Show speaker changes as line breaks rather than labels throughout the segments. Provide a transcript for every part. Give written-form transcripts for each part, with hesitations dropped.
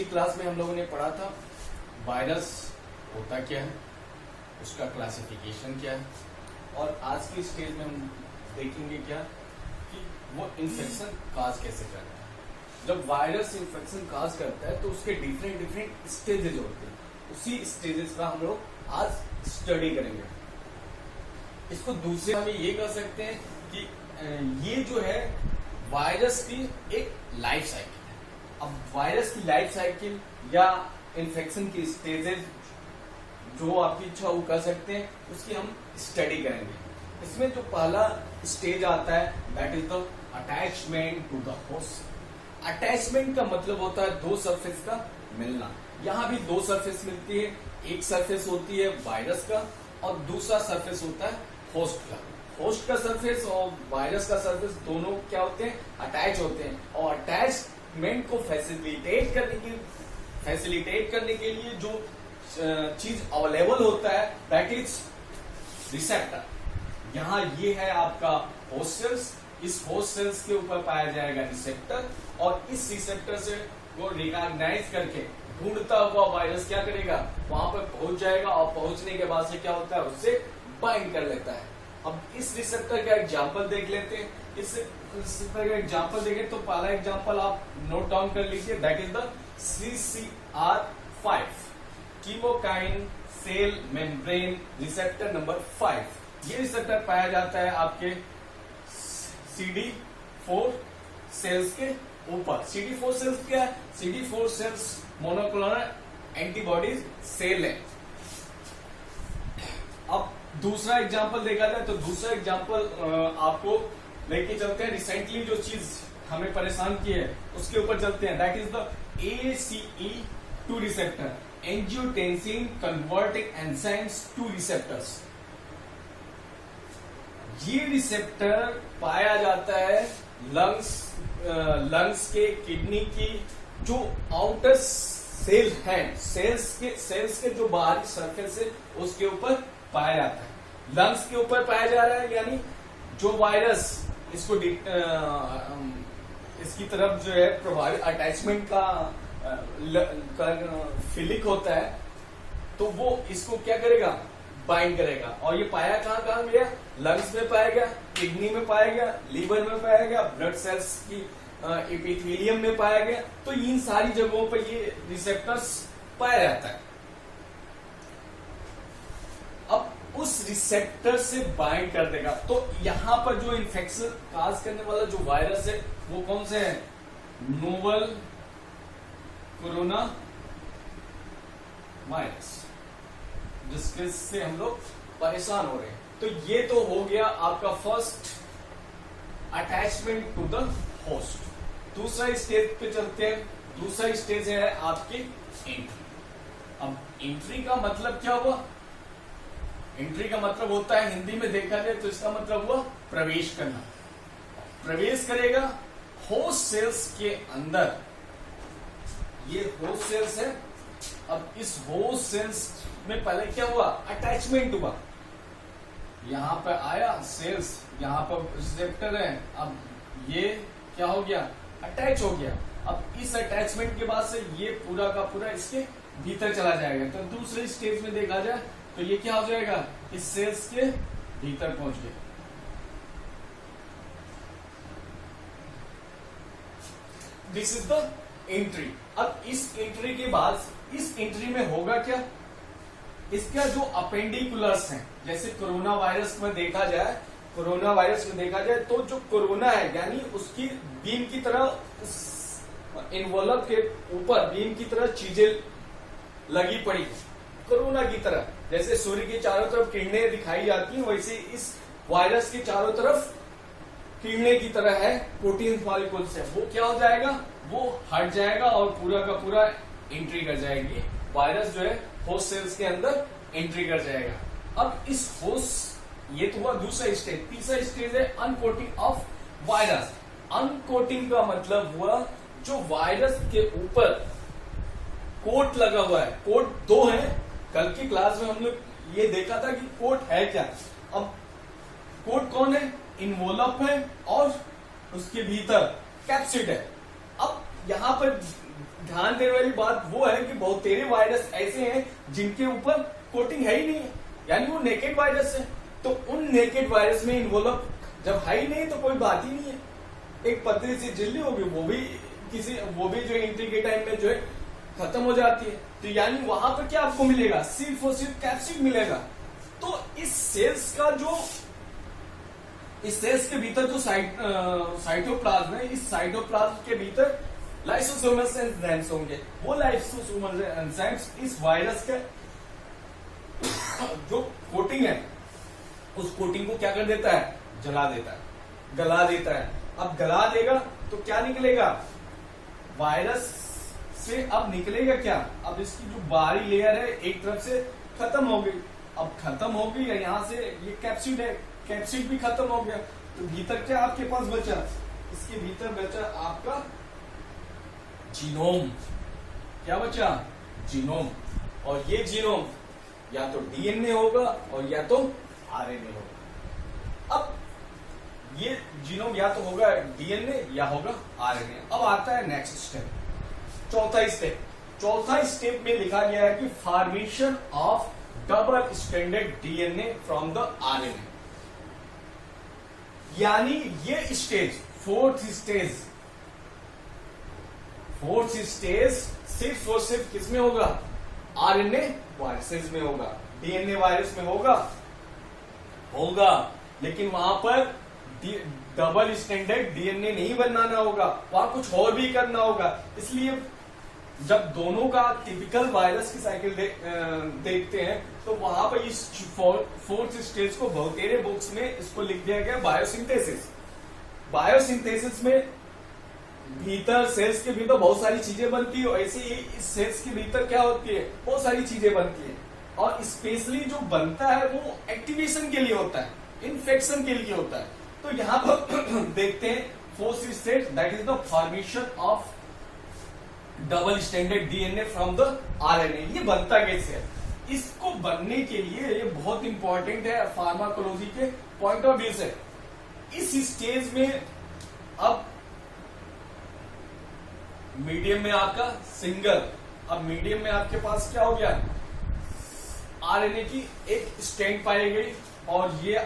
Class में हम लोगों ने पढ़ा था वायरस होता क्या है, उसका क्लासिफिकेशन क्या है, और आज की स्टेज में हम देखेंगे क्या कि वो इन्फेक्शन काज कैसे करता है। जब वायरस इन्फेक्शन काज करता है तो उसके डिफरेंट स्टेजेस होते हैं, उसी स्टेजेस का हम लोग आज स्टडी करेंगे। इसको दूसरे हम ये कह सकते हैं कि ये जो है वायरस की एक लाइफ साइकिल है। अब वायरस की लाइफ साइकिल या इन्फेक्शन की स्टेजेस जो आपकी इच्छा वो कर सकते हैं, उसकी हम स्टडी करेंगे। इसमें जो पहला स्टेज आता है that is the attachment to the host. Attachment का मतलब होता है दो सरफेस का मिलना। यहाँ भी दो सरफेस मिलती है, एक सरफेस होती है वायरस का और दूसरा सरफेस होता है होस्ट का। होस्ट का सरफेस और वायरस का सरफेस दोनों क्या होते हैं, अटैच होते हैं। और अटैचमेंट को फैसिलिटेट करने के लिए जो चीज अवेलेबल होता है दैट इज रिसेप्टर। यहाँ ये है आपका होस्ट सेल्स, इस होस्ट सेल्स के ऊपर पाया जाएगा रिसेप्टर, और इस रिसेप्टर से वो रिकॉग्नाइज करके ढूंढता हुआ वायरस क्या करेगा, वहां पर पहुंच जाएगा, और पहुंचने के बाद से क्या होता है, उससे बाइंड कर लेता है। अब इस रिसेप्टर का एग्जाम्पल देख लेते हैं। इस रिसेप्टर का एग्जाम्पल देखें तो पहला एग्जाम्पल आप नोट डाउन कर लीजिए, that is the CCR5 chemokine cell membrane receptor number 5। ये रिसेप्टर पाया जाता है आपके CD4 सेल्स के ऊपर। CD4 सेल्स क्या है, CD4 sales monoclonal antibodies cell है। अब दूसरा एग्जांपल देखा जाए तो दूसरा एग्जांपल आपको लेके चलते हैं। रिसेंटली जो चीज हमें परेशान की है उसके ऊपर चलते हैं, that is the ACE2 receptor, angiotensin converting enzymes 2 receptors. ये रिसेप्टर पाया जाता है लंग्स के, किडनी की जो आउटर सेल है, सेल्स के जो बाहरी सरफेस है उसके ऊपर पाया जाता है। लंग्स के ऊपर पाया जा रहा है, यानी जो वायरस इसको इसकी तरफ जो है प्रभावित अटैचमेंट का फिलिक होता है, तो वो इसको क्या करेगा, बाइंड करेगा। और ये पाया कहाँ गया, लंग्स में पाया गया, किडनी में पाया गया, लीवर में पाया गया, ब्लड सेल्स की एपिथेलियम में पाया गया। तो इन सारी जगहों पर ये रिसेप्टर्स पाया जाता है। अब उस रिसेप्टर से बाइंड कर देगा, तो यहां पर जो इन्फेक्शन काज करने वाला जो वायरस है वो कौन से है, नोवल कोरोना वायरस, जिसके से हम लोग परेशान हो रहे हैं। तो ये तो हो गया आपका first attachment to the host. दूसरा स्टेज पे चलते हैं। दूसरा स्टेज है आपकी एंट्री। अब एंट्री का मतलब क्या हुआ, एंट्री का मतलब होता है, हिंदी में देखा जाए तो इसका मतलब हुआ प्रवेश करना। प्रवेश करेगा होस्ट सेल्स के अंदर। ये होस्ट सेल्स है। अब इस होस्ट सेल्स में पहले क्या हुआ, अटैचमेंट हुआ। यहां पर आया सेल्स, यहां पर रिसेप्टर है, अब ये क्या हो गया, अटैच हो गया। अब इस अटैचमेंट के बाद से ये पूरा का पूरा इसके भीतर चला जाएगा। तो दूसरे स्टेज में देखा जाए तो ये क्या हो जाएगा, इस सेल्स के भीतर पहुंच गया। This is the entry. अब इस एंट्री के बाद इस एंट्री में होगा क्या, इसका जो अपेंडिकुलर्स हैं, जैसे कोरोना वायरस में देखा जाए, कोरोना वायरस में देखा जाए तो जो कोरोना है यानी उसकी बीम की तरह इन्वॉल्व के ऊपर बीम की तरह चीजें लगी पड़ी कोरोना की तरह। जैसे सूर्य की चारों तरफ किरणें दिखाई जाती हैं, वैसे इस वायरस के चारों तरफ किरणें की तरह है प्रोटीन मॉलिक्यूल्स है। वो क्या हो जाएगा, वो हट जाएगा और पूरा का पूरा एंट्री कर जाएगी। वायरस जो है होस्ट सेल्स के अंदर एंट्री कर जाएगा। अब इस होस्ट, ये तो हुआ दूसरा स्टेज। तीसरा स्टेज है अनकोटिंग ऑफ वायरस। अनकोटिंग का मतलब हुआ जो वायरस के ऊपर कोट लगा हुआ है। कोट दो है, कल की क्लास में हम लोग ये देखा था कि कोट है क्या। अब कोट कौन है, इन्वोलप है और उसके भीतर कैप्सिड है। अब यहां पर ध्यान देने वाली बात वो है कि बहुत तेरे वायरस ऐसे हैं जिनके ऊपर कोटिंग है ही नहीं है, यानी वो नेकेड वायरस है। तो उन नेकेड वायरस में इन्वॉल्व जब है ही नहीं तो कोई बात ही नहीं है। एक पतली सी झिल्ली होगी, वो भी जो एंट्री के टाइम में जो है खत्म हो जाती है। तो यानी वहां पर क्या आपको मिलेगा, सिर्फ और सिर्फ कैप्सिड मिलेगा। तो इस सेल्स के भीतर जो साइटोप्लाज्म है, इस साइटोप्लाज्म के भीतर लाइसोसोमल एंजाइम्स होंगे। वो लाइसोसोमल एंजाइम्स इस वायरस के जो कोटिंग है उस कोटिंग को क्या कर देता है, जला देता है, गला देता है। अब गला देगा तो क्या निकलेगा, वायरस से अब निकलेगा क्या, अब इसकी जो बाहरी लेयर है एक तरफ से खत्म हो गई। अब खत्म हो गई है, यहां से ये कैप्सिड है, कैप्सिड भी खत्म हो गया। तो भीतर क्या आपके पास बचा, इसके भीतर बचा आपका जीनोम। क्या बचा, जीनोम। और ये जीनोम या तो डीएनए होगा और या तो आरएनए होगा। अब ये जीनोम या तो होगा डीएनए या होगा आरएनए। अब आता है नेक्स्ट स्टेप, चौथा स्टेप में लिखा गया है कि formation of double stranded DNA from the RNA. यानी ये स्टेज, फोर्थ स्टेज सिर्फ और सिर्फ किसमें होगा, आरएनए वायरसेस में होगा, डीएनए वायरस में होगा। लेकिन वहां पर डबल स्टैंडर्ड डीएनए नहीं बनाना होगा, वहां कुछ और भी करना होगा। इसलिए जब दोनों का टिपिकल वायरस की साइकिल देखते हैं तो वहां पर इस फोर्थ स्टेज को बहुतेरे बुक्स में इसको लिख दिया गया बायोसिंथेसिस। बायोसिंथेसिस में भीतर सेल्स के भीतर बहुत सारी चीजें बनती है, ऐसे ही इस सेल्स के भीतर क्या होती है, बहुत सारी चीजें बनती है। और स्पेशली जो बनता है वो एक्टिवेशन के लिए होता है, इन्फेक्शन के लिए होता है। तो यहां पर देखते हैं fourth stage, that is the formation of double standard DNA from the RNA. ये बनता कैसे है, इसको बनने के लिए ये बहुत इंपॉर्टेंट है फार्माकोलॉजी के पॉइंट ऑफ व्यू से। इस स्टेज में अब मीडियम में आपका सिंगल, अब मीडियम में आपके पास क्या हो गया, आरएनए की एक स्ट्रैंड पाई गई और ये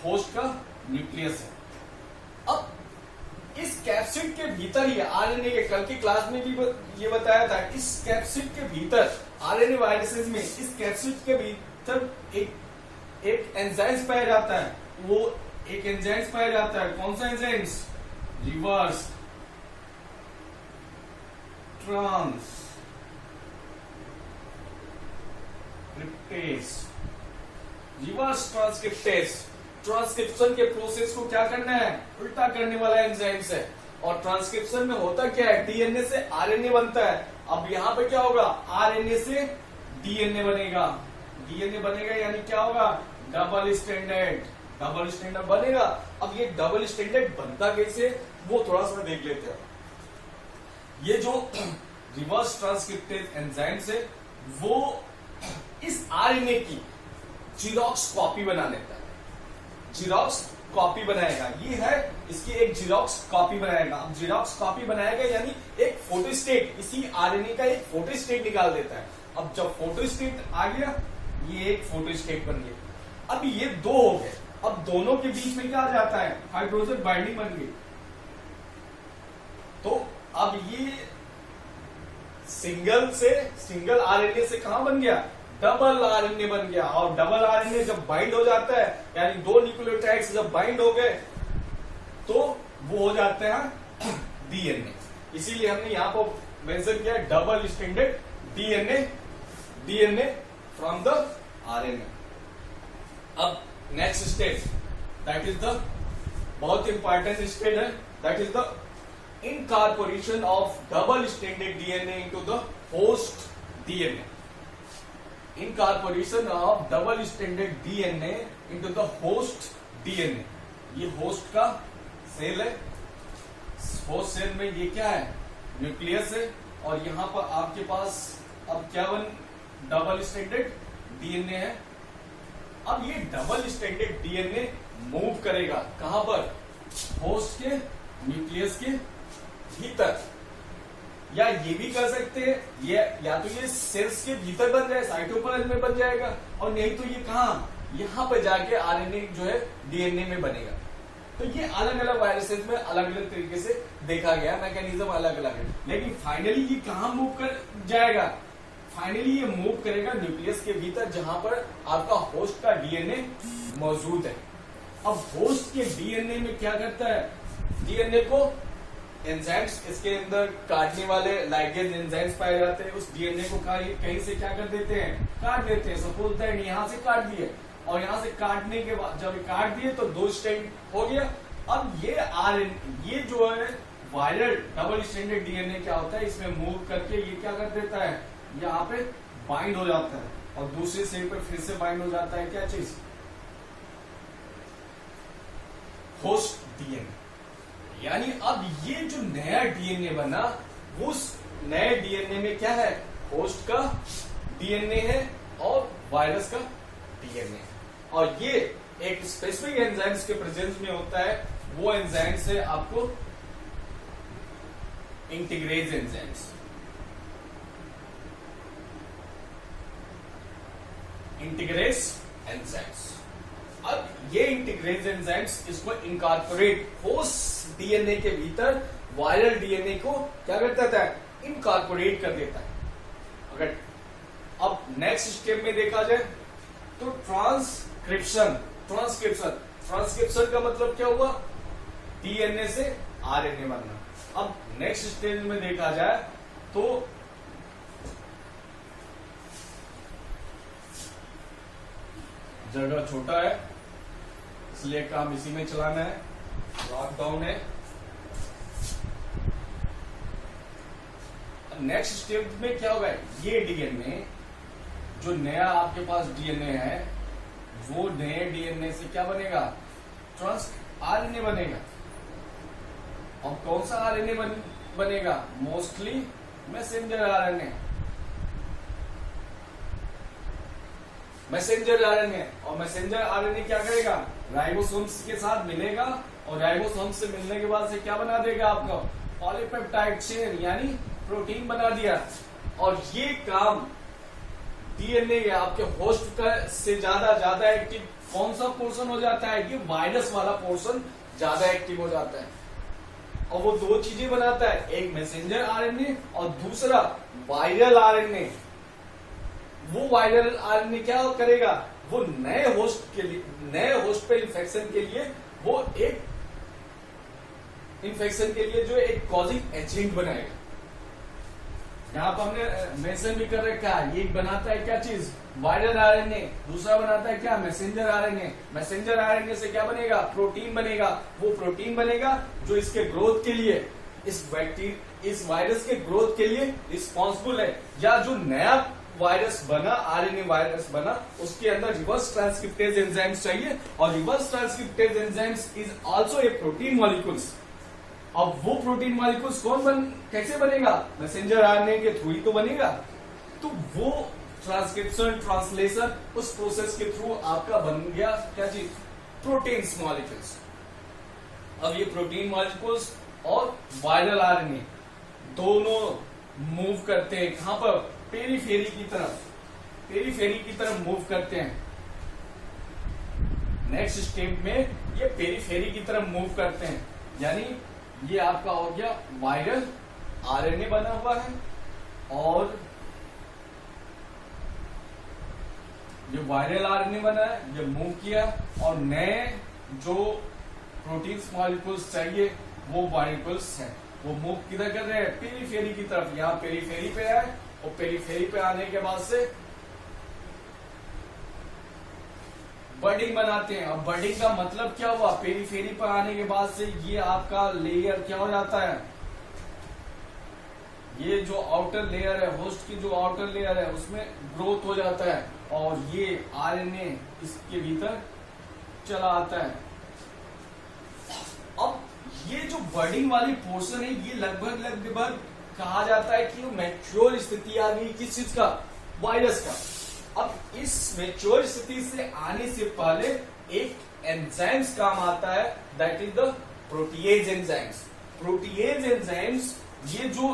होस्ट का न्यूक्लियस है। अब इस कैप्सिड के भीतर ही आरएनए के, कल की क्लास में भी ये बताया था, इस कैप्सिड के भीतर आरएनए वायरसेस में इस कैप्सिड के भीतर एक एंजाइम्स पाया जाता है। वो एक एंजाइम्स पाया जाता है, कौन सा एंजाइम्स, रिवर्स ट्रांसक्रिप्टेस। ट्रांसक्रिप्शन के प्रोसेस को क्या करना है, उल्टा करने वाला एंजाइम्स है। और ट्रांसक्रिप्शन में होता क्या है, डीएनए से आरएनए बनता है। अब यहां पे क्या होगा, आरएनए से डीएनए बनेगा, यानी क्या होगा, डबल स्टैंडर्ड बनेगा। अब ये डबल स्टैंडर्ड बनता कैसे, वो थोड़ा सा देख लेते हैं। ये जो रिवर्स ट्रांसक्रिप्टेज एंजाइम्स है वो इस आरएनए की जीरोक्स कॉपी बना लेता है, जीरोक्स कॉपी बनाएगा। ये है इसकी एक जीरोक्स कॉपी बनाएगा। अब जीरोक्स कॉपी बनाएगा यानी एक फोटोस्टेट, इसी आरएनए का एक फोटोस्टेट निकाल देता है। अब जब फोटोस्टेट आ गया, ये एक फोटोस्टेट बन गया। अब ये दो हो गए, अब दोनों के बीच में क्या आ जाता है, हाइड्रोजन बाइंडिंग बन गई। तो अब ये सिंगल आरएनए से कहां बन गया, डबल आरएनए बन गया। और डबल आरएनए जब बाइंड हो जाता है, यानी दो न्यूक्लियोटाइड्स जब बाइंड हो गए तो वो हो जाते हैं डीएनए। इसीलिए हमने यहां पर मेंशन किया double standard DNA from the RNA. अब next stage, that is the बहुत इंपॉर्टेंट स्टेज है, that is the incorporation of double stranded DNA into the host DNA. Incorporation of double stranded DNA into the host DNA. ये host का cell है, host cell में ये क्या है, nucleus है। और यहां पर आपके पास अब क्या डबल स्ट्रैंडेड डीएनए है। अब ये डबल स्ट्रैंडेड डीएनए मूव करेगा कहां पर, होस्ट के न्यूक्लियस के भीतर। या ये भी कर सकते हैं, ये या तो ये सेल्स के भीतर बन जाए, साइटोप्लाज्म में बन जाएगा, और नहीं तो ये कहाँ, यहाँ पे जाके आरएनए जो है डीएनए में बनेगा। तो ये अलग अलग वायरसेस में अलग अलग तरीके से देखा गया, मैकेनिज्म अलग अलग है, लेकिन फाइनली ये कहाँ मूव कर जाएगा, फाइनली ये मूव करेगा न्यूक्लियस के भीतर, जहां पर आपका होस्ट का डीएनए मौजूद है। अब होस्ट के डीएनए में क्या करता है, डीएनए को एंजाइम्स इसके अंदर काटने वाले लाइगेज एंजाइम्स पाए जाते हैं, उस डीएनए को कहीं से क्या कर देते हैं, काट देते हैं। सपोज दैट यहाँ से काट दिए, और यहाँ से काटने के बाद जब काट दिए तो 2 स्ट्रैंड हो गया। अब ये आरएनए, ये जो है वायरल डबल स्ट्रैंडेड डीएनए क्या होता है, इसमें मूव करके ये क्या कर देता है, यहाँ पे बाइंड हो जाता है, और दूसरे साइड पे फिर से बाइंड हो जाता है क्या चीज, होस्ट डीएनए। यानी अब ये जो नया डीएनए बना, उस नए डीएनए में क्या है, होस्ट का डीएनए है और वायरस का डीएनए है, और ये एक स्पेसिफिक एंजाइम्स के प्रेजेंस में होता है। वो एंजाइम्स है आपको इंटीग्रेज एंजाइम्स। इंटीग्रेज एंजाइम्स, अब ये इंटीग्रेज एंजाइम्स इसको इनकॉर्पोरेट होस्ट डीएनए के भीतर वायरल डीएनए को क्या कर देता है, इनकॉर्पोरेट कर देता है। अगर अब नेक्स्ट स्टेप में देखा जाए तो ट्रांसक्रिप्शन का मतलब क्या हुआ, डीएनए से आरएनए बनना। अब नेक्स्ट स्टेज में देखा जाए तो जगह छोटा है, इसलिए काम इसी में चलाना है, लॉकडाउन है। नेक्स्ट स्टेप में क्या होगा, ये डीएनए जो नया आपके पास डीएनए है, वो नए डीएनए से क्या बनेगा, आरएनए बनेगा। अब कौन सा आरएनए बनेगा, मोस्टली मैसेंजर आरएनए, और मैसेंजर आरएनए क्या करेगा, राइबोसोम्स के साथ मिलेगा, और राइबोसोम्स से मिलने के बाद से क्या बना देगा आपको, पॉलीपेप्टाइड चेन यानी प्रोटीन बना दिया। और ये काम डीएनए आपके होस्ट का से ज्यादा एक्टिव कौन सा पोर्शन हो जाता है, ये वायरस वाला पोर्शन ज्यादा एक्टिव हो जाता है, और वो 2 चीजें बनाता है, एक मैसेंजर आरएनए और दूसरा वायरल आरएनए। वो वायरल आरएनए क्या करेगा, वो नए होस्ट के लिए, नए होस्ट पे इन्फेक्शन के लिए, वो एक इन्फेक्शन के लिए जो एक कॉजिंग एजेंट बनाएगा। यहाँ पर हमने मेंशन भी कर रखा है, ये बनाता है क्या चीज, वायरल आरएनए, दूसरा बनाता है क्या, मैसेंजर आरएनए। मैसेंजर आरएनए से क्या बनेगा, प्रोटीन बनेगा। वो प्रोटीन बनेगा जो इसके ग्रोथ के लिए, इस वायरस के ग्रोथ के लिए रिस्पॉन्सिबल है। या जो नया वायरस बना, आरएनए वायरस बना, उसके अंदर रिवर्स ट्रांसक्रिप्टेज एंजाइम्स चाहिए, और reverse transcriptase enzymes is also a protein molecules. अब वो प्रोटीन मॉलिक्यूल्स कैसे बनेगा, मैसेंजर आरएनए के थ्रू ही तो बनेगा। तो वो ट्रांसक्रिप्शन, ट्रांसलेशन, उस प्रोसेस के थ्रू आपका बन गया क्या चीज, प्रोटीन मॉलिक्यूल्स। अब ये प्रोटीन मॉलिक्यूल्स और वायरल आरएनए दोनों मूव करते हैं कहां पर, पेरीफेरी की तरफ मूव करते हैं। नेक्स्ट स्टेप में ये पेरीफेरी की तरफ मूव करते हैं, यानी ये आपका हो गया वायरल आरएनए बना हुआ है, और ये वायरल आरएनए बना है, ये मूव किया, और नए जो प्रोटीन मॉलिक्यूल्स चाहिए वो मॉलिक्यूल्स हैं, वो मूव किधर कर रहे हैं, पेरीफेरी की तरफ। यहाँ पेरीफेरी पे आए, और पेरीफेरी पे आने के बाद से बर्डिंग बनाते हैं। अब बर्डिंग का मतलब क्या हुआ, पेरीफेरी पर आने के बाद से ये आपका लेयर क्या हो जाता है, ये जो आउटर लेयर है, होस्ट की जो आउटर लेयर है, उसमें ग्रोथ हो जाता है, और ये आरएनए इसके भीतर चला आता है। अब ये जो बर्डिंग वाली पोर्शन है, ये लगभग कहा जाता है कि मैच्योर स्थिति आ गई किस चीज का, वायरस का। अब इस मैच्योर स्थिति से आने से पहले एक एंजाइम्स काम आता है, that is the protease enzymes. Protease enzymes ये जो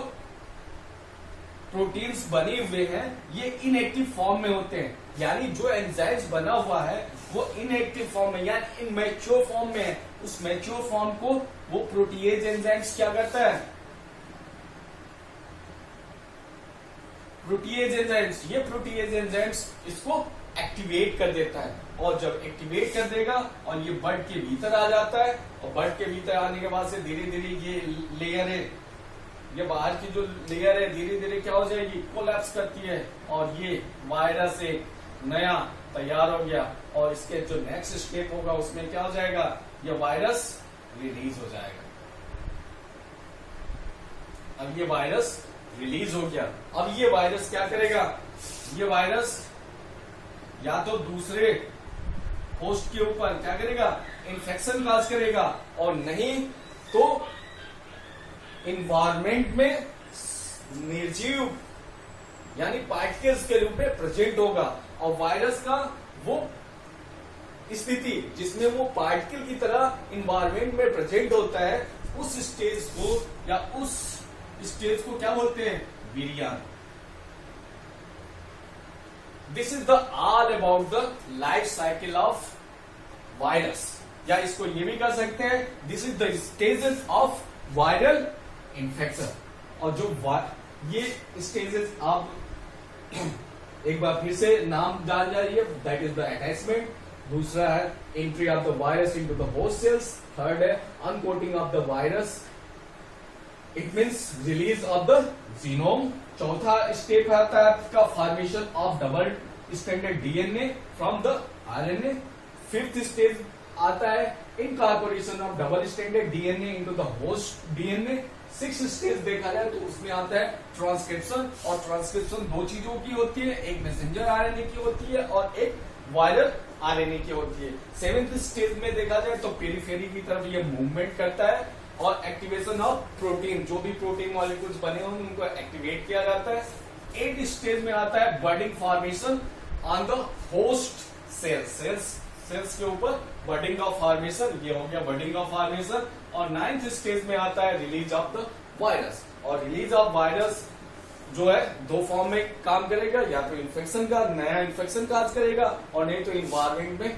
प्रोटीन्स बने हुए हैं ये इनएक्टिव फॉर्म में होते हैं, यानी जो एंजाइम्स बना हुआ है वो इनएक्टिव फॉर्म में यानी इनमैच्योर फॉर्म में है। उस मैच्योर फॉर्म को वो प्रोटीएज एंजाइम्स क्या करता है, प्रोटीएज एंजाइम्स, ये प्रोटीएज एंजाइम्स इसको एक्टिवेट कर देता है, और जब एक्टिवेट कर देगा और ये बड के भीतर आ जाता है, और बड के भीतर आने के बाद से धीरे धीरे ये लेयर है, ये बाहर की जो लेयर है धीरे धीरे क्या हो जाएगी, कोलैप्स करती है, और ये वायरस एक नया तैयार हो गया। और इसके जो नेक्स्ट स्टेप होगा उसमें क्या हो जाएगा, ये वायरस रिलीज हो जाएगा। अब ये वायरस रिलीज हो गया, अब ये वायरस क्या करेगा, ये वायरस या तो दूसरे होस्ट के ऊपर क्या करेगा, इन्फेक्शन काज करेगा, और नहीं तो इन्वायरमेंट में निर्जीव यानी पार्टिकल्स के रूप में प्रेजेंट होगा। और वायरस का वो स्थिति जिसमें वो पार्टिकल की तरह इन्वायरमेंट में प्रेजेंट होता है, उस स्टेज को या उस स्टेज को क्या बोलते हैं, virion. This is the all about the life cycle of virus, या इसको ये भी कह सकते हैं this is the stages of viral infection. और जो ये स्टेजेस आप एक बार फिर से नाम जान जाइए, दैट इज द अटैचमेंट, दूसरा है entry of the virus into the host cells, third है uncoating of the virus, it means release of the genome, चौथा स्टेप आता है आपका formation of double stranded DNA from the RNA, fifth stage आता है incorporation of double stranded DNA into the host DNA, six stage देखा जाए तो उसमें आता है ट्रांसक्रिप्शन, और ट्रांसक्रिप्शन दो चीजों की होती है, एक मैसेंजर आरएनए की होती है और एक वायरल आरएनए की होती है। सेवेंथ स्टेज में देखा जाए तो पेरिफेरी की तरफ ये मूवमेंट करता है, और एक्टिवेशन ऑफ प्रोटीन, जो भी प्रोटीन मॉलिक्यूल्स बने होंगे उनको एक्टिवेट किया जाता है। एट स्टेज में आता है budding formation on the host sales के ऊपर बडिंग ऑफ फॉर्मेशन, ये हो गया बडिंग ऑफ फॉर्मेशन। और नाइन्थ स्टेज में आता है रिलीज ऑफ द वायरस, और रिलीज ऑफ वायरस जो है दो फॉर्म में काम करेगा, या तो इन्फेक्शन का नया इन्फेक्शन काज करेगा, और नहीं तो इन्वायरमेंट में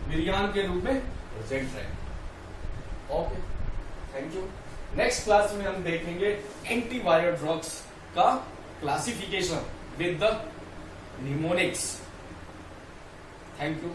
विरियान के रूप में प्रेजेंट रहेगा। Okay, thank you. Next class में हम देखेंगे एंटीवायरल ड्रग्स का classification with the mnemonics. Thank you.